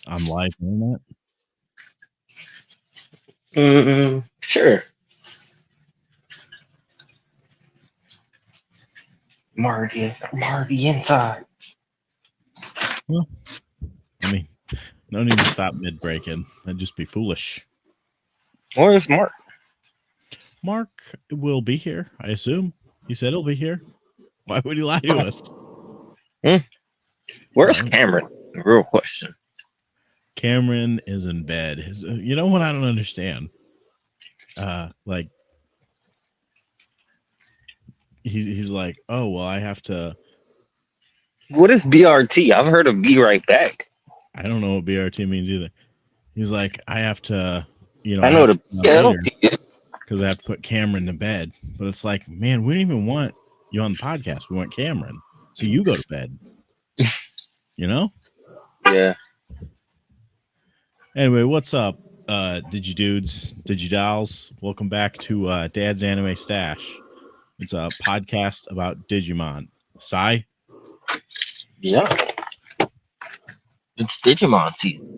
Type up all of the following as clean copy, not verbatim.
on live internet? Sure. Marty inside. Well, I mean, no need to stop mid breaking. That'd just be foolish. Where's Mark? Mark will be here, I assume. He said he'll be here. Why would he lie to us? Where's Cameron? The real question. Cameron is in bed. You know what I don't understand? Like he's like, oh well, I have to. What is BRT? I've heard of Be Right Back. I don't know what BRT means either. He's like, I have to, I know the because I have to put Cameron to bed. But it's like, man, we don't even want you on the podcast. We want Cameron, so you go to bed. You know? Yeah. Anyway, what's up, Digidudes, Digidolls? Welcome back to Dad's Anime Stash. It's a podcast about Digimon. Sai? Yeah. It's Digimon season.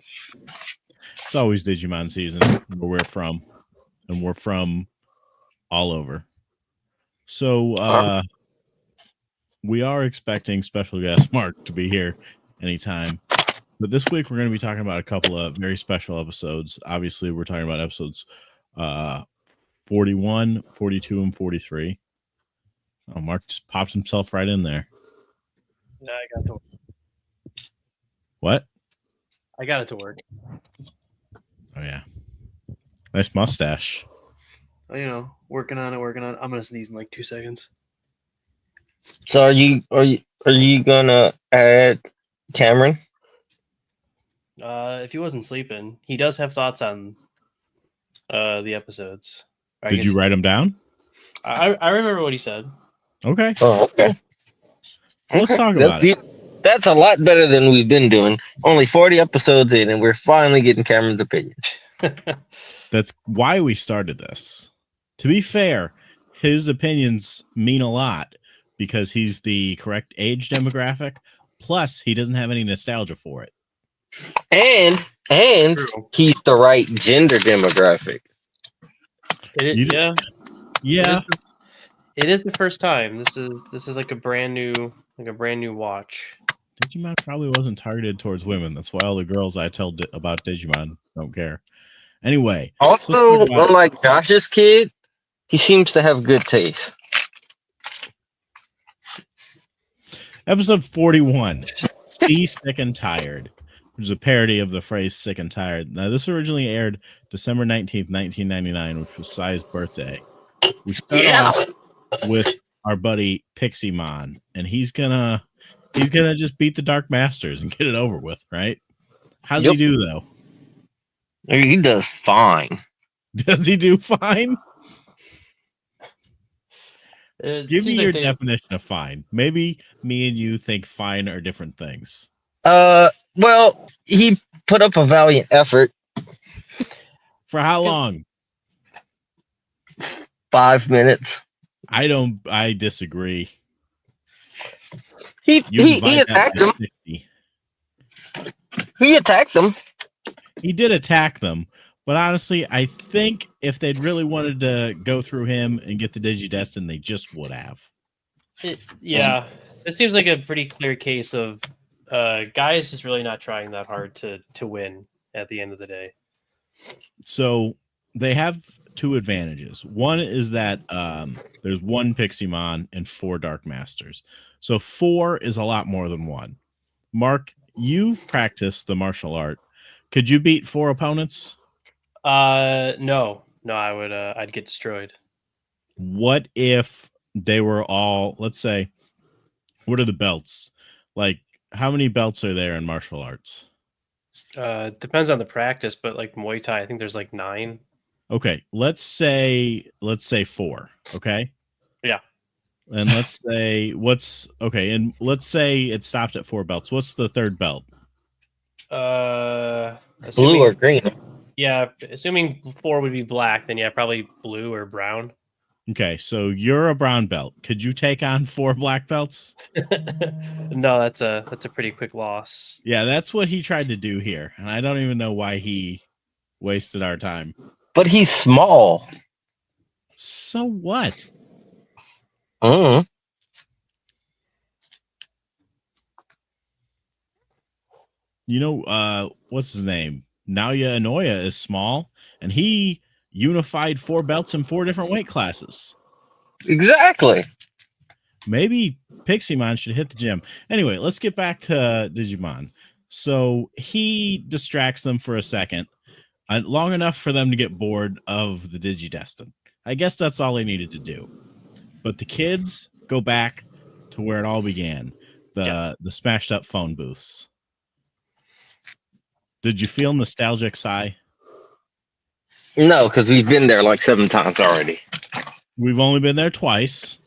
It's always Digimon season where we're from. And we're from all over. So we are expecting special guest Mark to be here anytime. But this week we're going to be talking about a couple of very special episodes. Obviously, we're talking about episodes 41, 42, and 43. Oh, Mark just popped himself right in there. No, I got it to work. What? I got it to work. Oh, yeah. Nice mustache. You know, working on it. I'm going to sneeze in like 2 seconds. So are you gonna add Cameron? If he wasn't sleeping, he does have thoughts on the episodes. Did you write them down? I remember what he said. Okay. Oh, okay. Let's talk about it. That's a lot better than we've been doing. Only 40 episodes in, and we're finally getting Cameron's opinion. That's why we started this. To be fair, his opinions mean a lot because he's the correct age demographic. Plus, he doesn't have any nostalgia for it. And he's the right gender demographic. Yeah. It is the first time. This is like a brand new watch. Digimon probably wasn't targeted towards women. That's why all the girls I tell about Digimon don't care. Anyway. Also, unlike Josh's kid, he seems to have good taste. Episode 41, See Sick and Tired, which is a parody of the phrase sick and tired. Now, this originally aired December 19th, 1999, which was Sai's birthday. We start off with our buddy Piximon, and he's gonna just beat the Dark Masters and get it over with, right? How's he do, though? He does fine. Does he do fine? Give me your definition of fine. Maybe me and you think fine are different things. Well, he put up a valiant effort. For how long? 5 minutes. I disagree. He attacked them. He attacked them. He did attack them. But honestly, I think if they'd really wanted to go through him and get the Digidestined, they just would have. It seems like a pretty clear case of guys just really not trying that hard to win at the end of the day. So they have two advantages. One is that there's one Piximon and 4 Dark Masters. So 4 is a lot more than 1. Mark, you've practiced the martial art. Could you beat 4 opponents? No, I would. I'd get destroyed. What if they were all? Let's say, what are the belts? Like, how many belts are there in martial arts? Depends on the practice, but like Muay Thai, I think there's like 9. Okay, let's say 4. Okay. Yeah. And let's say and let's say it stopped at 4 belts. What's the third belt? Blue or green. Yeah, assuming 4 would be black, then yeah, probably blue or brown. Okay, so you're a brown belt. Could you take on 4 black belts? No, that's a pretty quick loss. Yeah, that's what he tried to do here, and I don't even know why he wasted our time. But he's small. So what? Mm. You know, what's his name? Naoya Inoue is small, and he unified 4 belts in 4 different weight classes. Exactly. Maybe Piximon should hit the gym. Anyway, let's get back to Digimon. So he distracts them for a second, long enough for them to get bored of the Digidestined. I guess that's all they needed to do. But the kids go back to where it all began, the smashed up phone booths. Did you feel nostalgic, Sai? No, because we've been there like 7 times already. We've only been there twice,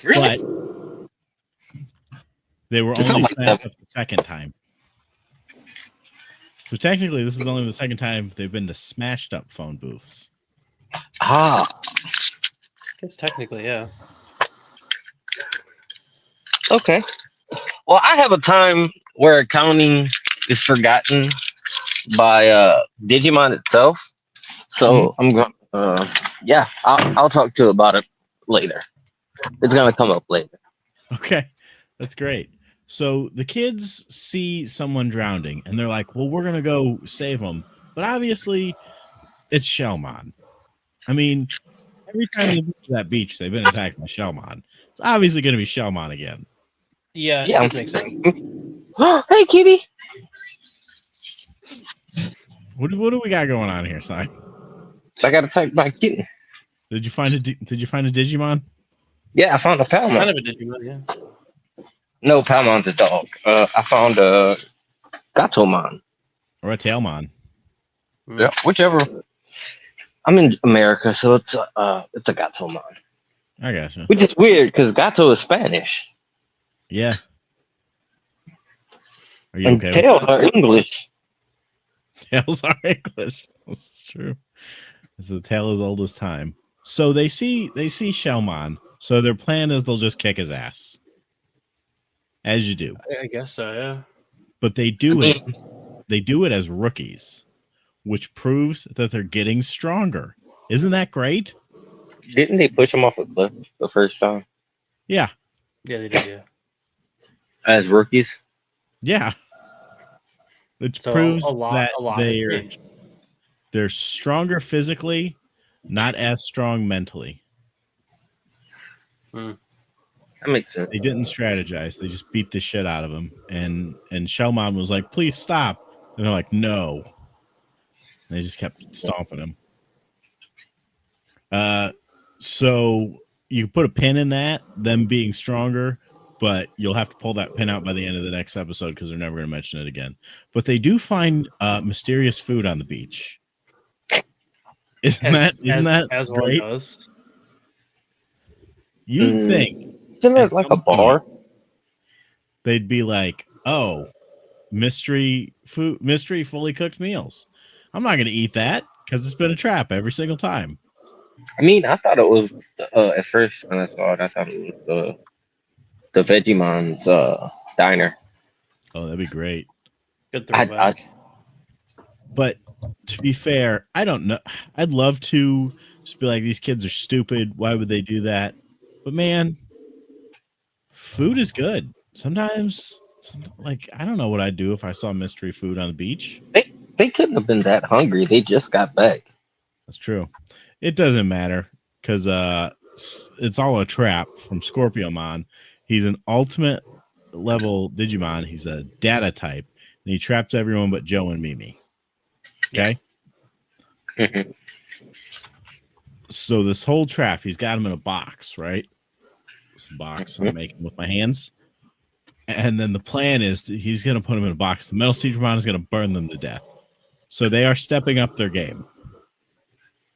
Really? but they were It felt only like smashed that. up the second time. So technically, this is only the second time they've been to smashed up phone booths. Ah, I guess technically, yeah. okay. Well, I have a time where accounting is forgotten by Digimon itself. So I'm going. Yeah, I'll talk to you about it later. It's gonna come up later. Okay, that's great. So the kids see someone drowning, and they're like, "Well, we're gonna go save them." But obviously, it's Shellmon. I mean, every time they've been to that beach, they've been attacked by Shellmon. It's obviously going to be Shellmon again. Yeah, it Yeah. does make sense. Hey, kitty. What do we got going on here, Si? I got attacked by a kitten. Did you find a Digimon? Yeah, I found a Kind Palmon. of a Digimon, yeah. No, Palmon's a dog. I found a Gatomon. Or a Tailmon? Yeah, whichever. I'm in America, so it's a Gatomon. I gotcha. Which is weird because Gato is Spanish Yeah. Are you and okay with tails that? are English. Tails are English. That's true. It's a tale as old as time. So they see Shellmon. So their plan is they'll just kick his ass, as you do. I guess so, yeah. But they do it. They do it as rookies, which proves that they're getting stronger. Isn't that great? Didn't they push him off a cliff the first time Yeah. Yeah, they did, yeah. as rookies? Yeah. Which So proves a lot that has changed. they're stronger physically, not as strong mentally. That makes sense. They didn't strategize. They just beat the shit out of him. And Shellmon was like, "Please stop." And they're like, "No." And they just kept stomping him. So you put a pin in that, them being stronger, but you'll have to pull that pin out by the end of the next episode because they're never going to mention it again. But they do find mysterious food on the beach. Isn't that as great? one does? You'd think Isn't at it like a some bar? point they'd be like, "Oh, mystery food, mystery fully cooked meals. I'm not going to eat that because it's been a trap every single time." I mean, I thought it was at first when I saw it. I thought it was the Vegemon's diner. Oh, that'd be great. Good I- throwback. But to be fair, I don't know. I'd love to just be like, these kids are stupid. Why would they do that? But man, food is good. Sometimes, like, I don't know what I'd do if I saw mystery food on the beach. They couldn't have been that hungry. They just got back. That's true. It doesn't matter because it's all a trap from Scorpiomon. He's an ultimate level Digimon. He's a data type, and he traps everyone but Joe and Mimi. Okay. Mhm. So this whole trap, he's got him in a box, right? This box I'm making with my hands. And then the plan is he's going to put him in a box. The Metal Digimon is going to burn them to death. So they are stepping up their game.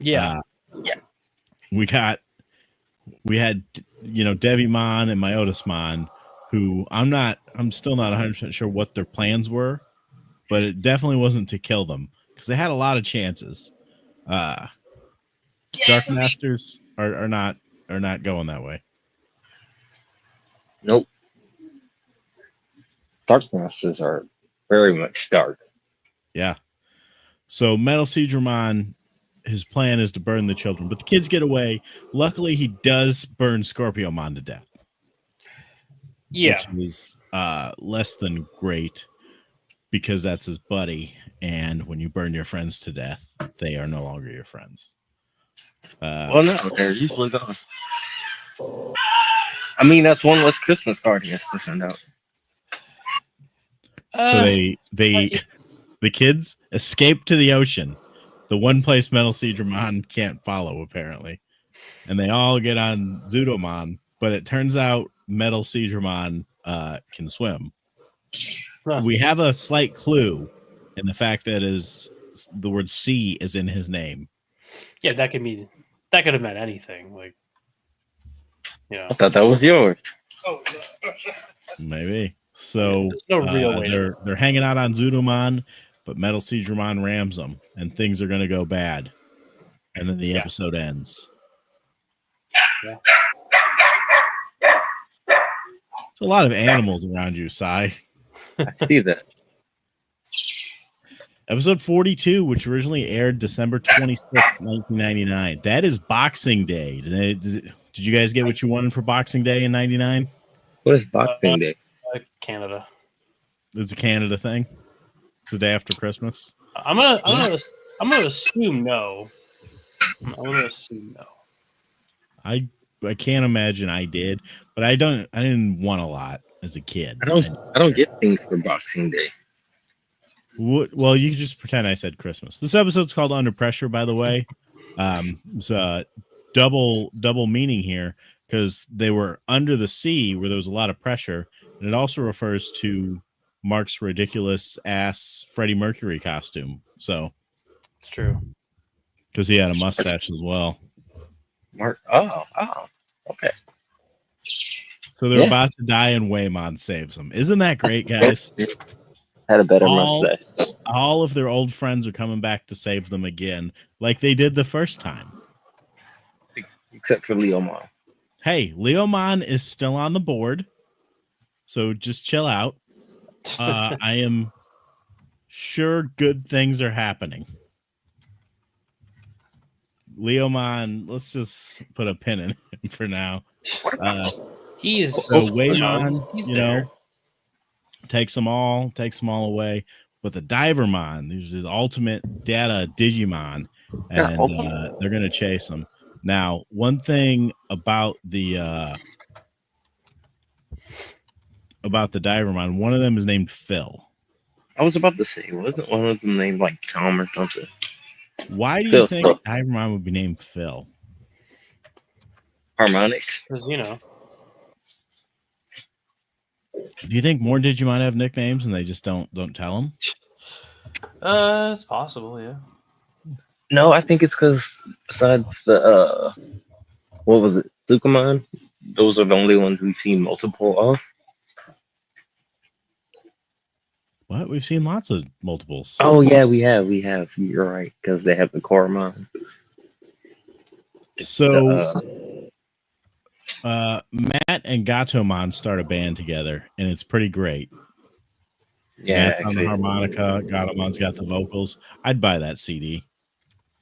Yeah. We had, Devimon and Myotismon, who I'm still not 100% sure what their plans were, but it definitely wasn't to kill them because they had a lot of chances. Dark Masters are not going that way. Nope. Dark monsters are very much dark. Yeah. So Metal Seedramon, his plan is to burn the children, but the kids get away. Luckily, he does burn Scorpiomon to death. Yeah. Which is less than great because that's his buddy. And when you burn your friends to death, they are no longer your friends. Well, no, they're usually gone. I mean, that's one less Christmas card he has to send out. So the kids escape to the ocean, the one place Metal Seedramon can't follow, apparently. And they all get on Zudomon, but it turns out Metal Seedramon can swim. Huh. We have a slight clue in the fact that the word sea is in his name. Yeah, that could have meant anything. Like, I thought that was yours. Maybe. So no real way they're hanging out on Zudomon, but Metal Seedramon rams them, and things are going to go bad. And then the episode ends. Yeah. It's a lot of animals around you, Sai. I see that. Episode 42, which originally aired December 26th, 1999. That is Boxing Day. Did you guys get what you wanted for Boxing Day in 99? What is Boxing Day? Canada. It's a Canada thing. It's the day after Christmas. I'm gonna assume no. I'm gonna assume no. I can't imagine I did, but I didn't want a lot as a kid. I don't get things for Boxing Day. Well, you can just pretend I said Christmas. This episode's called Under Pressure, by the way. It's a double meaning here because they were under the sea where there was a lot of pressure, and it also refers to Mark's ridiculous ass Freddie Mercury costume. So it's true because he had a mustache as well. Mark. Oh, okay. So they're about to die, and Waymon saves them. Isn't that great, guys? Had a better mustache. All of their old friends are coming back to save them again, like they did the first time. Except for Leomon. Hey, Leomon is still on the board, so just chill out. I am sure good things are happening. Leomon, let's just put a pin in him for now. He's Waymon, takes them all away. But the Divermon, these are the ultimate data Digimon, and they're gonna chase them. Now, one thing about the Divermon, one of them is named Phil. I was about to say, wasn't one of them named like Tom or something? Why do you think Divermon would be named Phil? Harmonics. Because Do you think more Digimon have nicknames and they just don't tell them? It's possible, yeah. No, I think it's because besides the what was it, Tsukumon? Those are the only ones we've seen multiple of. What? We've seen lots of multiples. Oh yeah, we have. You're right, because they have the Koromon. So Matt and Gatomon start a band together, and it's pretty great. Yeah, Matt's on the harmonica, Gatomon's got the vocals. I'd buy that CD.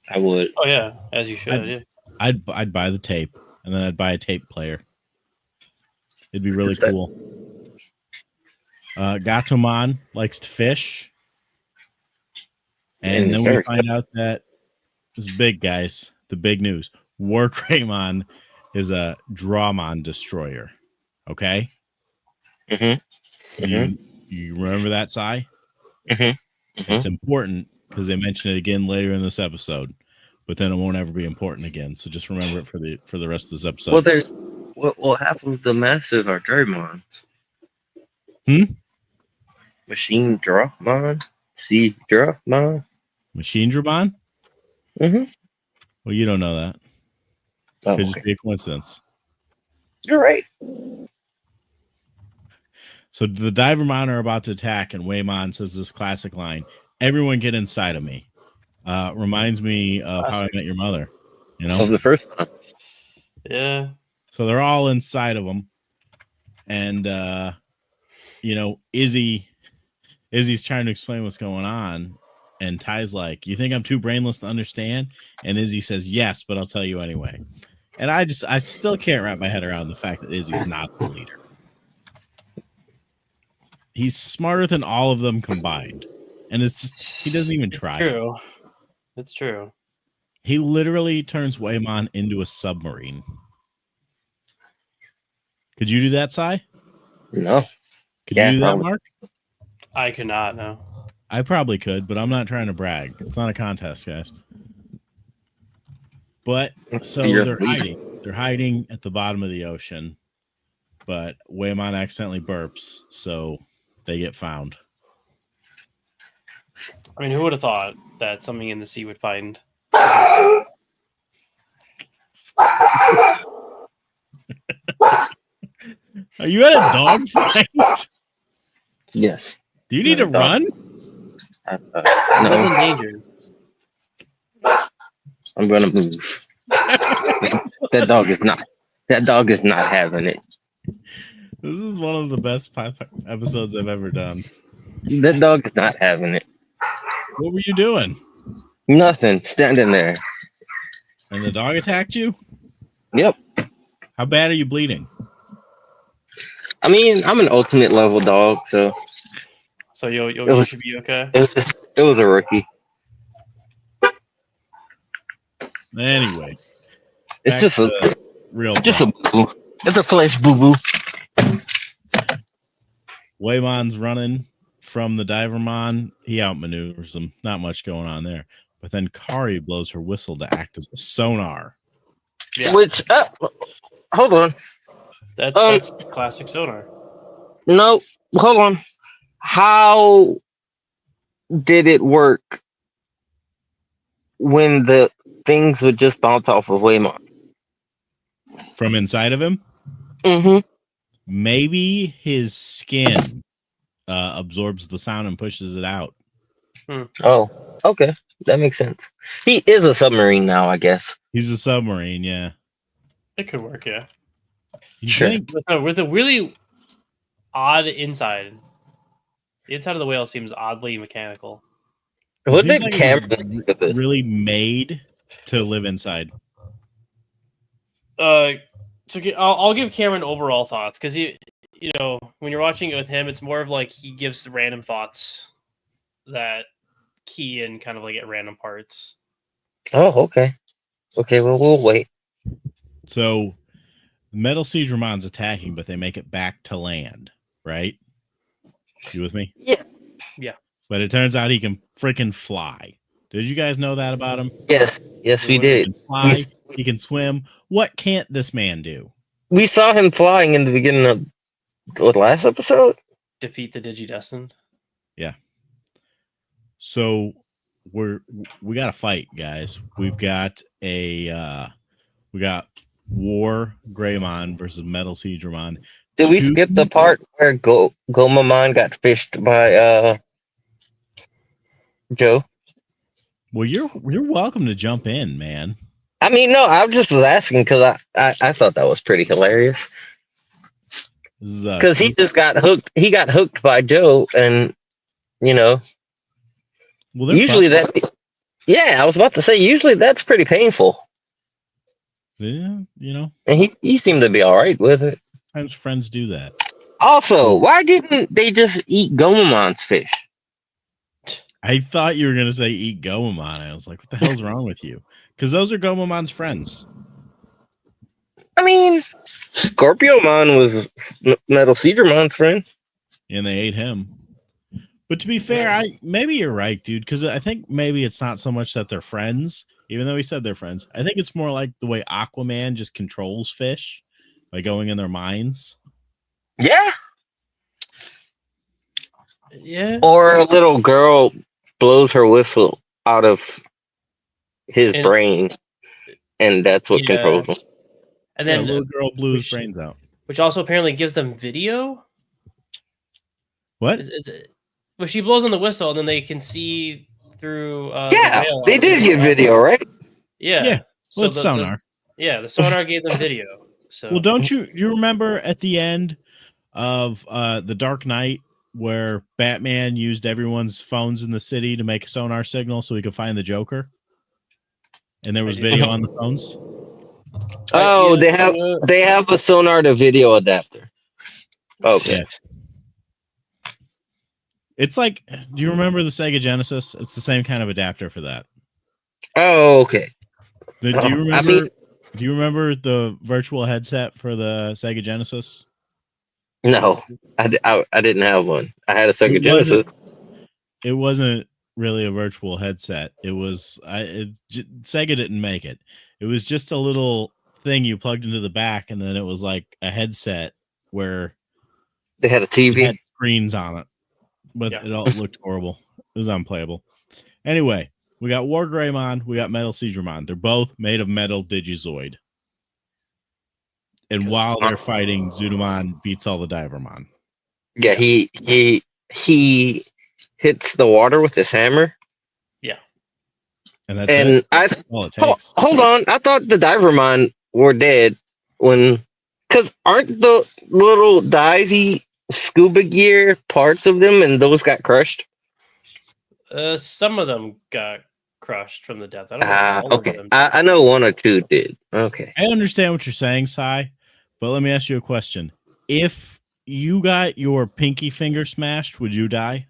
I would. Oh yeah, as you should. I'd buy the tape, and then I'd buy a tape player. It'd be really cool. Gatomon likes to fish, and then we find out that this big, guys. The big news: War Greymon is a Drawmon destroyer. Okay. You remember that, Sai? It's important because they mention it again later in this episode, but then it won't ever be important again. So just remember it for the rest of this episode. Well, half of the masters are Draymons. Machine Drawmon? Sea Drawmon? Machine Drawmon? Well, you don't know that. Could just be a coincidence. You're right. So the Divermon are about to attack, and Waymon says this classic line, "Everyone get inside of me." Reminds me of How I Met Your Mother. Of the first one. Yeah. So they're all inside of him, and Izzy's trying to explain what's going on, and Ty's like, "You think I'm too brainless to understand?" And Izzy says, "Yes, but I'll tell you anyway." And I still can't wrap my head around the fact that Izzy's not the leader. He's smarter than all of them combined, and it's just he doesn't even try. True. It's true. He literally turns Waymon into a submarine. Could you do that, Sai? No. Could you do that, probably. Mark? I could not. No. I probably could, but I'm not trying to brag. It's not a contest, guys. But so they're hiding. They're hiding at the bottom of the ocean, but Waymon accidentally burps, so they get found. I mean, who would have thought that something in the sea would find? Are you at a dog fight? Yes. Do you need to run? No. He's in danger. I'm gonna move. That dog is not having it. This is one of the best episodes I've ever done. That dog is not having it. What were you doing? Nothing. Standing there. And the dog attacked you? Yep. How bad are you bleeding? I mean, I'm an ultimate level dog, so. So you should be okay. It was a rookie. Anyway, it's just a real. Just a boo. It's a flesh boo boo. Waymon's running from the Divermon. He outmaneuvers him. Not much going on there. But then Kari blows her whistle to act as a sonar. Yeah. Which, hold on. That's classic sonar. No, hold on. How did it work when the things would just bounce off of Waymon? From inside of him? Mm-hmm. Maybe his skin absorbs the sound and pushes it out. Oh, okay. That makes sense. He is a submarine now, I guess. He's a submarine, yeah. It could work, yeah. Sure. With a really odd inside. The inside of the whale seems oddly mechanical. What did Cameron think of this? Really made to live inside? So I'll give Cameron overall thoughts because when you're watching it with him, it's more of like he gives the random thoughts that key in kind of like at random parts. Oh, okay. Okay, well, we'll wait. So, Metal Seedramon's attacking, but they make it back to land, right? You with me? Yeah. Yeah. But it turns out he can freaking fly. Did you guys know that about him? Yes, we did. He can fly, he can swim. What can't this man do? We saw him flying in the beginning of the last episode. Defeat the Digidestined. Yeah. So we got to fight, guys. We've got War Greymon versus Metal Seedramon. Did we skip the part where Gomamon got fished by Joe? Well, you're welcome to jump in, man. I mean, no, I just was asking because I thought that was pretty hilarious. Because he just got hooked. He got hooked by Joe, and well, usually I was about to say usually that's pretty painful. Yeah, and he seemed to be all right with it. Sometimes friends do that. Also, why didn't they just eat Gomamon's fish? I thought you were gonna say eat Gomamon. I was like, what the hell's wrong with you? Because those are Gomamon's friends. I mean, Scorpiomon was Metal Seedramon's friend. And they ate him. But to be fair, maybe you're right, dude, because I think maybe it's not so much that they're friends, even though he said they're friends. I think it's more like the way Aquaman just controls fish by going in their minds. Yeah. Yeah. Or a little girl blows her whistle out of his brain, and that's what controls him. And then a little girl blew his brains out. Which also apparently gives them video. What? Is it? Well, she blows on the whistle, and then they can see through. Yeah, they did get video, right? Yeah. Yeah. Well, it's sonar. Yeah, the sonar gave them video. So Well, don't you remember at the end of the Dark Knight where Batman used everyone's phones in the city to make a sonar signal so he could find the Joker? And there was do. video on the phones. Oh, Yeah, they have a sonar to video adapter. Okay. Yeah. It's like, do you remember the Sega Genesis? It's the same kind of adapter for that. Oh, okay. Do you I remember? mean, Do you remember the virtual headset for the Sega Genesis? no, I didn't have one. I had a Sega It Genesis. wasn't. It wasn't really a virtual headset. It was. Sega didn't make it. It was just a little thing you plugged into the back, and then it was like a headset where They had a it TV. had screens on it, but Yeah. it all looked horrible. It was unplayable. Anyway, we got War Greymon, we got Metal Seedramon. They're both made of metal Digizoid. And while they're fighting, Zudamon beats all the Divermon. Yeah, he hits the water with his hammer. Yeah. And that's it. I All it takes. hold on. I thought the Divermon were dead because aren't the little divey scuba gear parts of them, and those got crushed? Some of them got crushed from the depth. I don't know if all Okay. of them. I know one or two did. Okay. I understand what you're saying, Sai, but let me ask you a question. If you got your pinky finger smashed, would you die?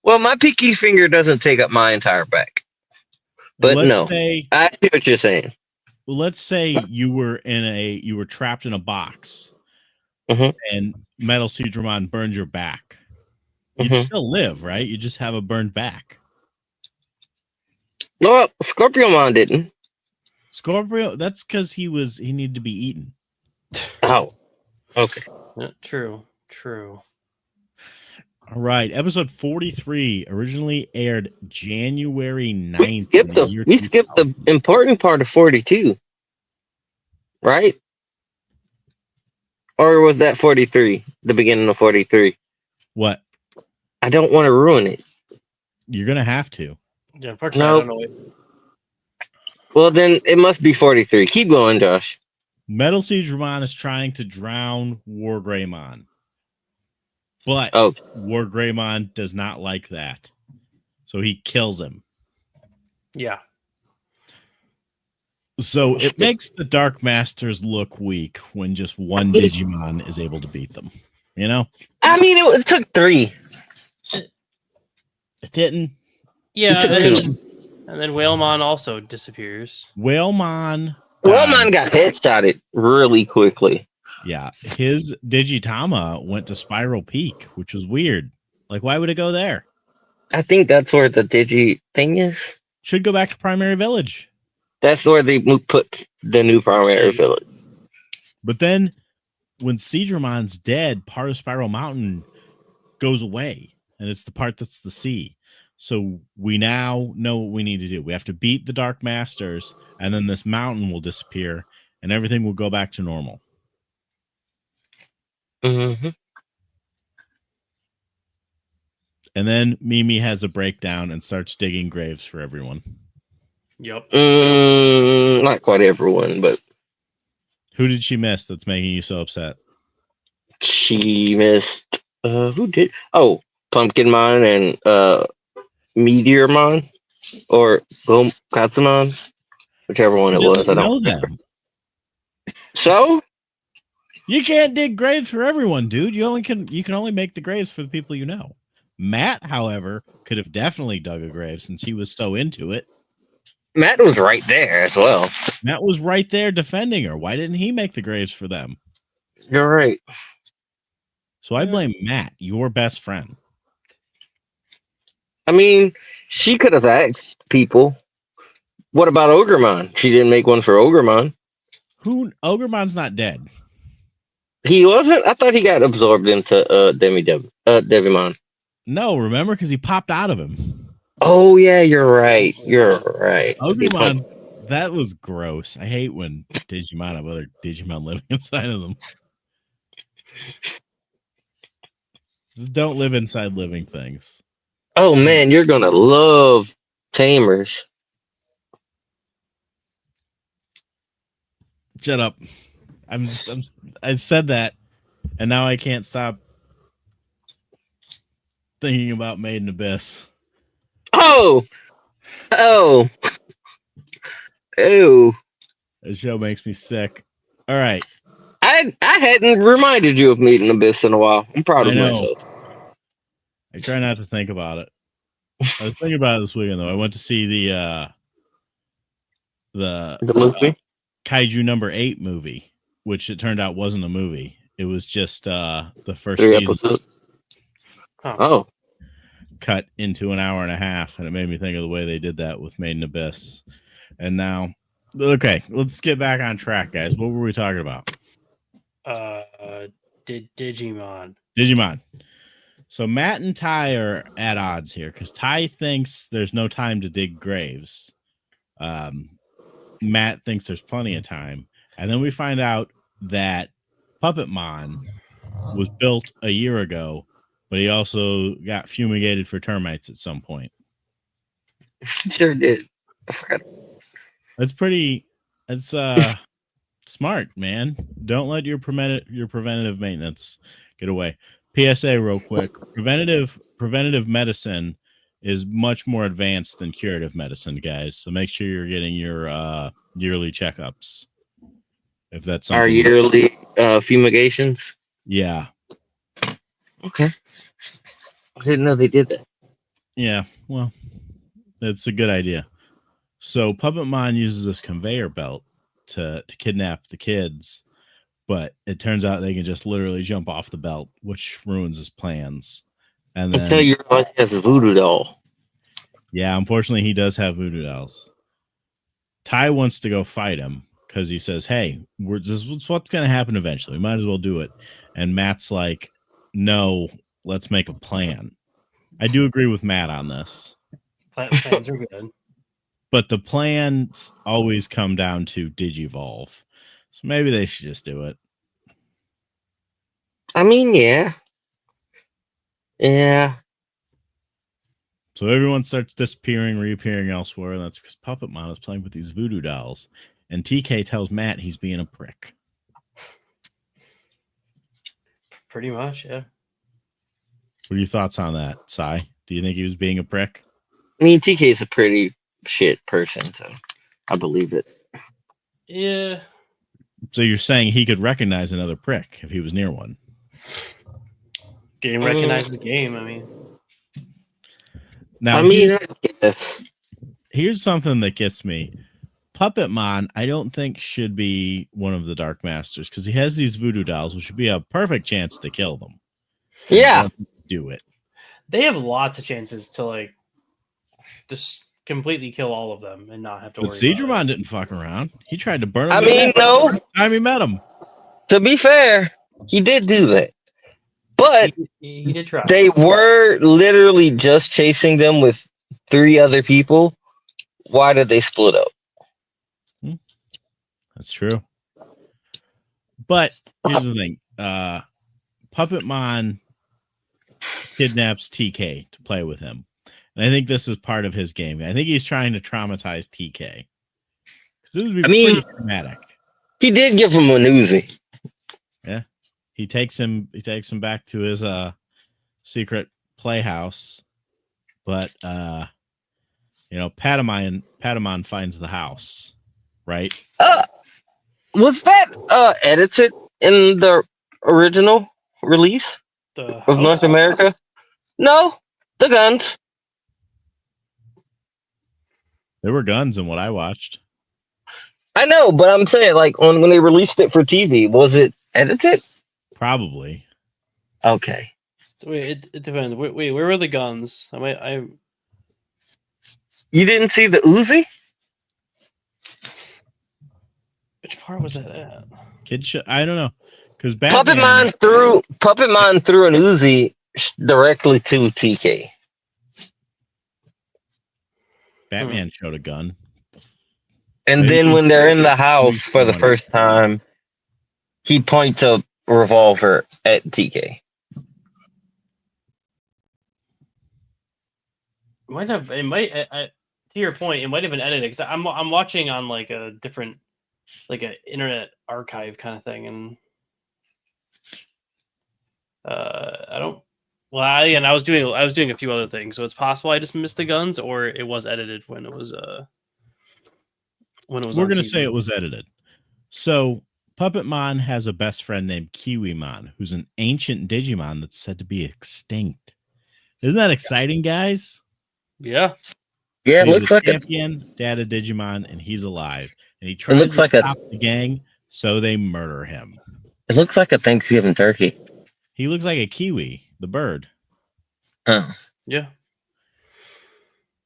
Well, my pinky finger doesn't take up my entire back. But no, I see what you're saying. Let's say you were trapped in a box, and Metal Seedramon burned your back. You'd still live, right? You just have a burned back. No, Scorpiomon didn't. Scorpio, that's because he needed to be eaten. Oh, okay. Yeah, true. All right, episode 43 originally aired January 9th. We skipped the important part of 42, right? Or was that 43? The beginning of 43? What? I don't want to ruin it. You're gonna have to. Yeah, unfortunately, I don't know it. Well, then it must be 43. Keep going, Josh. Metal Seedramon is trying to drown War Greymon. But War Greymon does not like that. So he kills him. Yeah. So it makes the Dark Masters look weak when just one Digimon is able to beat them. You know? I mean, it took 3. It didn't. Yeah. It took 2. And then Whalemon also disappears. Whalemon got headshotted really quickly. Yeah, his Digitama went to Spiral Peak, which was weird. Like, why would it go there? I think that's where the Digi thing is. Should go back to Primary Village. That's where they put the new Primary Village. But then, when Seedramon's dead, part of Spiral Mountain goes away, and it's the part that's the sea. So we now know what we need to do. We have to beat the Dark Masters, and then this mountain will disappear, and everything will go back to normal. Mm-hmm. And then Mimi has a breakdown and starts digging graves for everyone. Yep. Not quite everyone, but who did she miss that's making you so upset? She missed who did? Oh, Pumpkinmon and Meteormon or Katsumon, whichever one it was. I don't know them. So you can't dig graves for everyone, dude. You can only make the graves for the people you know. Matt, however, could have definitely dug a grave since he was so into it. Matt was right there as well. Matt was right there defending her. Why didn't he make the graves for them? You're right. So I blame Matt, your best friend. I mean, she could have asked people. What about Ogremon? She didn't make one for Ogremon. Ogremon's not dead. He wasn't? I thought he got absorbed into Devimon. No, remember? Because he popped out of him. Oh, yeah, you're right. You're right. Ogremon, that was gross. I hate when Digimon have other Digimon living inside of them. Just don't live inside living things. Oh, man, you're going to love Tamers. Shut up. I said that, and now I can't stop thinking about Made in Abyss. Oh, oh, oh! The show makes me sick. All right, I hadn't reminded you of Meeting Abyss in a while. I'm proud I of know. myself. I try not to think about it. I was thinking about it this weekend though. I went to see the The movie. Kaiju #8 movie, which it turned out wasn't a movie. It was just the first 3 season episodes. Huh. Oh, cut into an hour and a half, and it made me think of the way they did that with Made in Abyss. And now, okay, let's get back on track, guys. What were we talking about? Digimon. Digimon. So Matt and Ty are at odds here because Ty thinks there's no time to dig graves. Matt thinks there's plenty of time. And then we find out that Puppetmon was built a year ago, but he also got fumigated for termites at some point. sure did. I forgot. That's smart, man. Don't let your preventative maintenance get away. PSA real quick. Preventative medicine is much more advanced than curative medicine, guys. So make sure you're getting your yearly checkups. If that's something Our yearly fumigations. Yeah. Okay. I didn't know they did that. Yeah, well, it's a good idea. So Puppetmon uses this conveyor belt to kidnap the kids, but it turns out they can just literally jump off the belt, which ruins his plans. And then, Until you realize he has a voodoo doll. yeah, unfortunately, he does have voodoo dolls. Ty wants to go fight him because he says, "Hey, this is what's going to happen eventually. We might as well do it." And Matt's like, "No, let's make a plan." I do agree with Matt on this. Plans are good. But the plans always come down to Digivolve. So maybe they should just do it. I mean, yeah. Yeah. So everyone starts disappearing, reappearing elsewhere. And that's because Puppetmon is playing with these voodoo dolls. And TK tells Matt he's being a prick. Pretty much, yeah. What are your thoughts on that, Sai? Do you think he was being a prick? I mean, TK is a pretty shit person, so I believe it. Yeah. So you're saying he could recognize another prick if he was near one? Game recognizes the game, I mean. Now, I mean, I guess. Here's something that gets me. Puppetmon, I don't think should be one of the Dark Masters because he has these voodoo dolls, which would be a perfect chance to kill them. Yeah. Do it. They have lots of chances to like just completely kill all of them and not have to But worry Seedramon about it. didn't fuck around. He tried to burn him. I mean, no. Time he met him. To be fair, he did do that. But He did try. they were literally just chasing them with 3 other people. Why did they split up? That's true. But here's the thing. Puppetmon kidnaps TK to play with him. And I think this is part of his game. I think he's trying to traumatize TK. Because it would be pretty traumatic. He did give him an Uzi. Yeah. He takes him back to his secret playhouse. But Patamon finds the house, right? Was that edited in the original release of North America? No, the guns. There were guns in what I watched. I know, but I'm saying, like, when they released it for TV, was it edited? Probably. Okay. Wait, it depends. Wait, where were the guns? You didn't see the Uzi? Which part was that at? I don't know. Because Puppetmon threw an Uzi directly to TK. Batman showed a gun. And then when they're in the house for the first time, he points a revolver at TK. To your point, it might have been edited because I'm watching on like a different like an internet archive kind of thing, and I don't. Well, I was doing a few other things, so it's possible I just missed the guns, or it was edited when it was We're on gonna TV. say it was edited. So Puppetmon has a best friend named Kiwimon, who's an ancient Digimon that's said to be extinct. Isn't that exciting, guys? Yeah, Yeah, it He's looks a like a champion, data Digimon, and he's alive. And he it tries looks to like a stop the gang, so they murder him. it looks like a Thanksgiving turkey. He looks like a kiwi, the bird. Oh. yeah,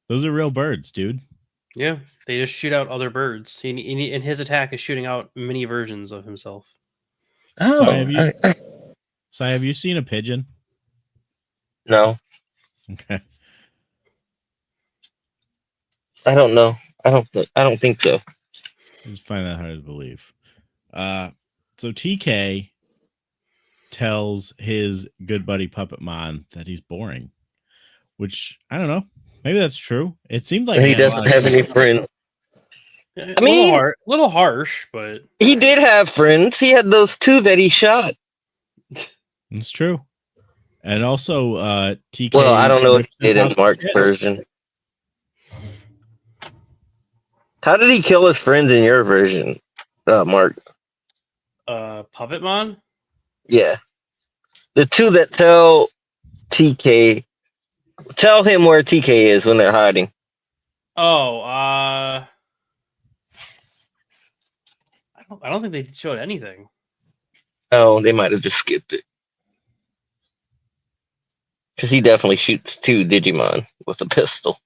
Those are real birds, dude. yeah. They just shoot out other birds. And his attack is shooting out mini versions of himself. So Oh, have you seen a pigeon? no, Okay. I don't know. I don't think so. I just find that hard to believe. So TK tells his good buddy Puppetmon that he's boring, which I don't know. Maybe that's true. It seemed like He had a lot doesn't of have any friends. friends. I mean- little harsh, but He did have friends. He had those two that he shot. It's true. And also, TK. Well, I don't know what rips he his did in house to Mark's shit. version. How did he kill his friends in your version, Mark? Puppetmon. Yeah. The two that tell TK, tell him where TK is when they're hiding. Oh, I don't think they showed anything. Oh, they might have just skipped it. Because he definitely shoots two Digimon with a pistol.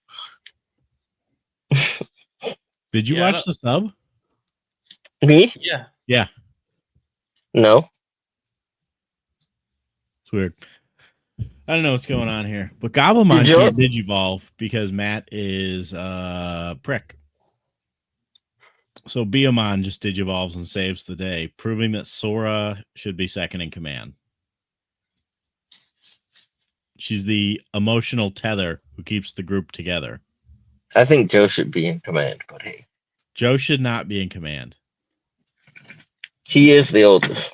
Did you Yeah, I watch the sub? Me? Yeah. Yeah, No. it's weird. I don't know what's going on here, but Gobblemon Did you- can't digivolve because Matt is prick. So Biomon just digivolves and saves the day, proving that Sora should be second in command. She's the emotional tether who keeps the group together. I think Joe should be in command, but hey. Joe should not be in command. He is the oldest.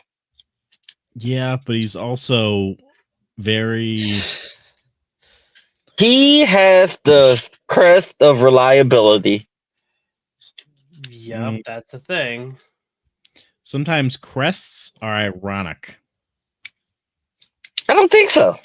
Yeah, but he's also very. He has the crest of reliability. Yep, that's a thing. Sometimes crests are ironic. I don't think so.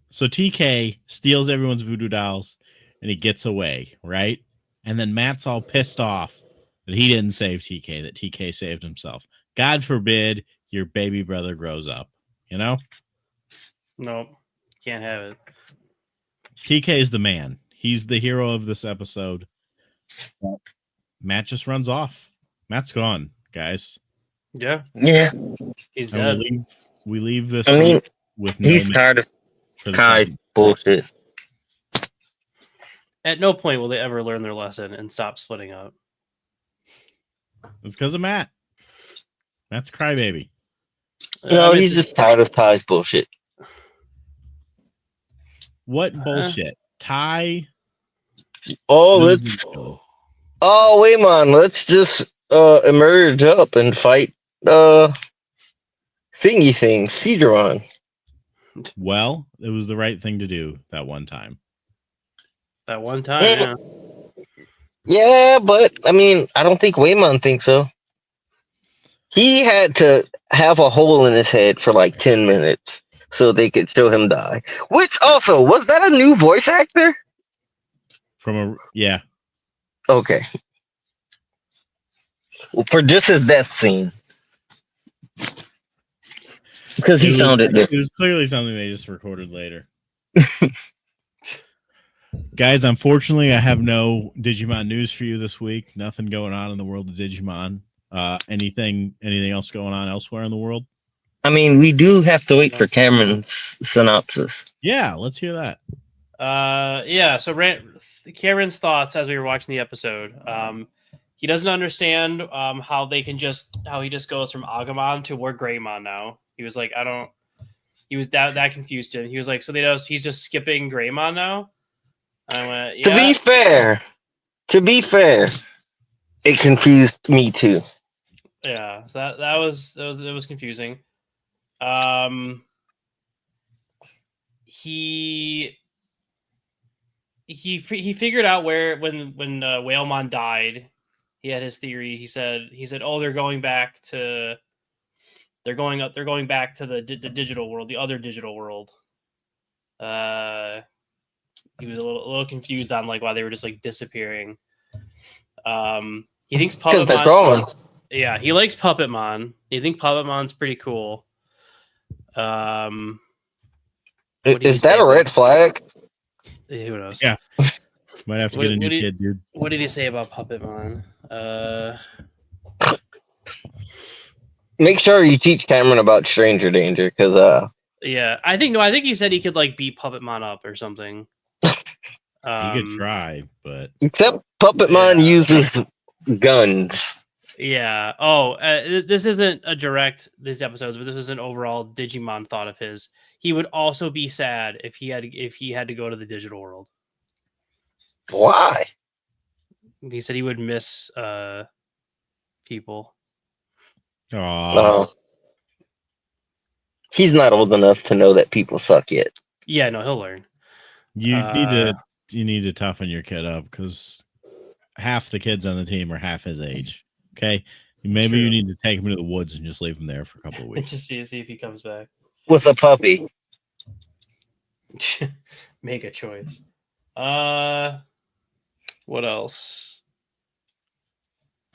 So TK steals everyone's voodoo dolls and he gets away, right? And then Matt's all pissed off that he didn't save TK, that TK saved himself. God forbid your baby brother grows up, you know? Nope, can't have it. TK is the man. He's the hero of this episode. Matt just runs off. Matt's gone, guys. Yeah, Yeah. he's And dead. we leave this I mean, week with no he's Matt tired of for the Kai's second. bullshit. At no point will they ever learn their lesson and stop splitting up. It's because of Matt. Matt's a crybaby. No, I mean, he's just tired of Ty's bullshit. What bullshit? Ty. Oh, what is let's. he doing? Oh, wait, man. Let's just emerge up and fight thingy thing, Cedron. Well, it was the right thing to do that one time. that one time. Yeah. Yeah, but I mean, I don't think Waymon thinks so. He had to have a hole in his head for like 10 minutes so they could show him die. Which also, was that a new voice actor? Yeah. Okay. Well, for just his death scene. Because he sounded It different. was clearly something they just recorded later. Guys, unfortunately, I have no Digimon news for you this week. Nothing going on in the world of Digimon. Anything else going on elsewhere in the world? I mean, we do have to wait for Cameron's synopsis. Yeah, let's hear that. Yeah. So Cameron's thoughts as we were watching the episode. He doesn't understand how he just goes from Agumon to we're Greymon now. He was like, he was that confused him. He was like, so he's just skipping Greymon now. I went, To be fair, it confused me too. yeah. So that was confusing. Um, he he figured out where when Whalemon died, he had his theory. He said, oh, they're going back to the digital world, the other digital world. He was a little confused on like why they were just like disappearing. He thinks Because they're Puppetmon. going. Yeah, he likes Puppetmon. He thinks Puppetmon's pretty cool. What did he Is that say a red flag? Who knows? Yeah. Might have to get a new kid, dude. What did he say about Puppetmon? Make sure you teach Cameron about stranger danger, because Yeah, I think he said he could like beat Puppetmon up or something. He could try, but except Puppetmon uses guns. Yeah. Oh, this isn't a direct these episodes, but this is an overall Digimon thought of his. He would also be sad if he had to go to the digital world. Why? He said he would miss people. oh, He's not old enough to know that people suck yet. Yeah, no, he'll learn. you need to toughen your kid up because half the kids on the team are half his age. Okay, maybe you need to take him to the woods and just leave him there for a couple of weeks. Just see if he comes back. With a puppy. Make a choice. What else?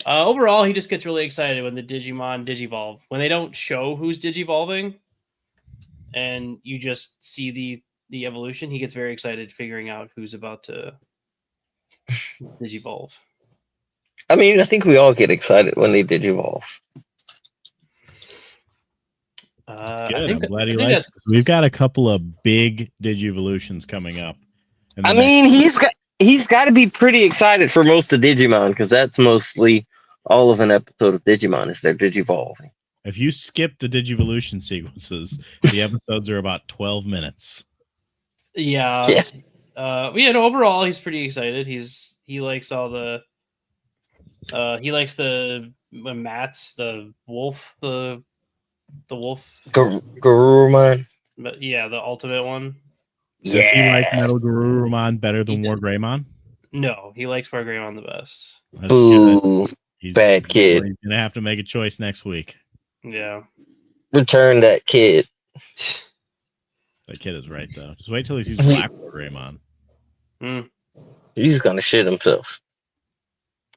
Overall, he just gets really excited when the Digimon digivolve. When they don't show who's digivolving, and you just see the evolution, he gets very excited figuring out who's about to digivolve. I mean, I think we all get excited when they digivolve. That's good. I'm glad he likes it. We've got a couple of big Digivolutions coming up. I mean, he's got to be pretty excited for most of Digimon because that's mostly all of an episode of Digimon is their digivolving. If you skip the Digivolution sequences, the episodes are about 12 minutes. Yeah. Overall, he's pretty excited. He likes all the. He likes the mats, the wolf, the wolf. Garurumon. But yeah, the ultimate one. Does he like Metal Garurumon better than War Greymon? No, he likes War Greymon the best. That's good. Bad kid. He's gonna have to make a choice next week. Yeah. Return that kid. That kid is right though. Just wait till he sees Black War Greymon. He's gonna shit himself.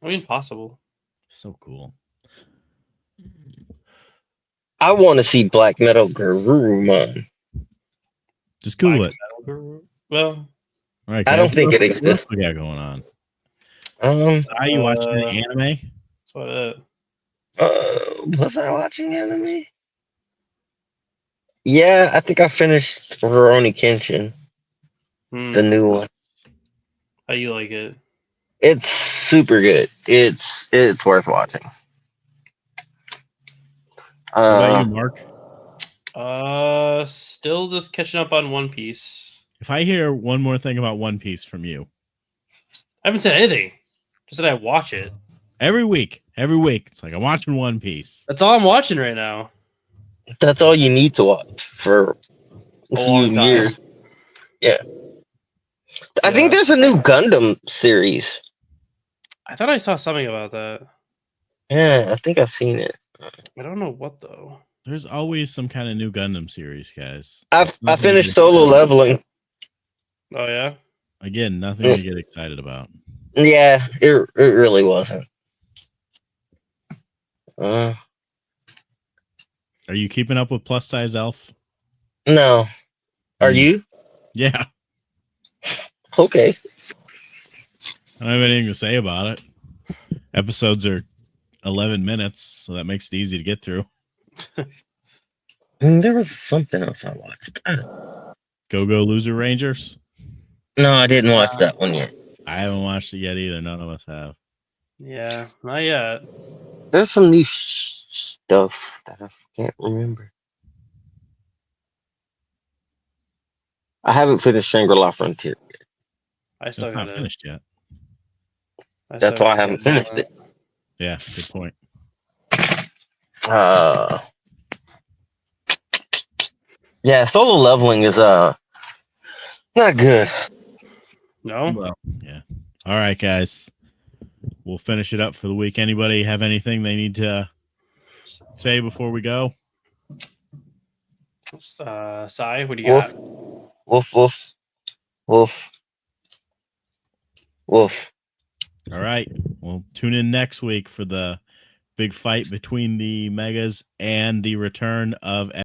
I mean, possible. So cool. I want to see Black Metal Garurumon. Just Google it. Well, all right, I don't think it exists. What we got going on? Are you watching any anime? That's what it. Was I watching anime? Yeah, I think I finished Rurouni Kenshin, the new one. How you like it? It's super good. It's worth watching. What about you, Mark? Still just catching up on One Piece. If I hear one more thing about One Piece from you, I haven't said anything. Just that I watch it every week. It's like I'm watching One Piece. That's all I'm watching right now. That's all you need to watch for a few years. Yeah. I think there's a new Gundam series. I thought I saw something about that. Yeah, I think I've seen it. I don't know what though. There's always some kind of new Gundam series, guys. I finished Solo Leveling. Oh yeah. Again, nothing to get excited about. Yeah, it really wasn't. Are you keeping up with Plus Size Elf? No. Are you? Yeah. Okay. I don't have anything to say about it. Episodes are 11 minutes, so that makes it easy to get through. There was something else I watched. Go Loser Rangers? No, I didn't watch that one yet. I haven't watched it yet either. None of us have. Yeah, not yet. There's some new stuff that I can't remember. I haven't finished Shangri-La Frontier yet. I still It's not got it. finished yet. That's why I haven't finished it. Yeah, good point. Yeah, solo leveling is not good. No. Well, yeah. All right, guys. We'll finish it up for the week. Anybody have anything they need to say before we go? Sai, what do you Woof, got? woof, woof, woof, woof. All right. We'll tune in next week for the big fight between the Megas and the return of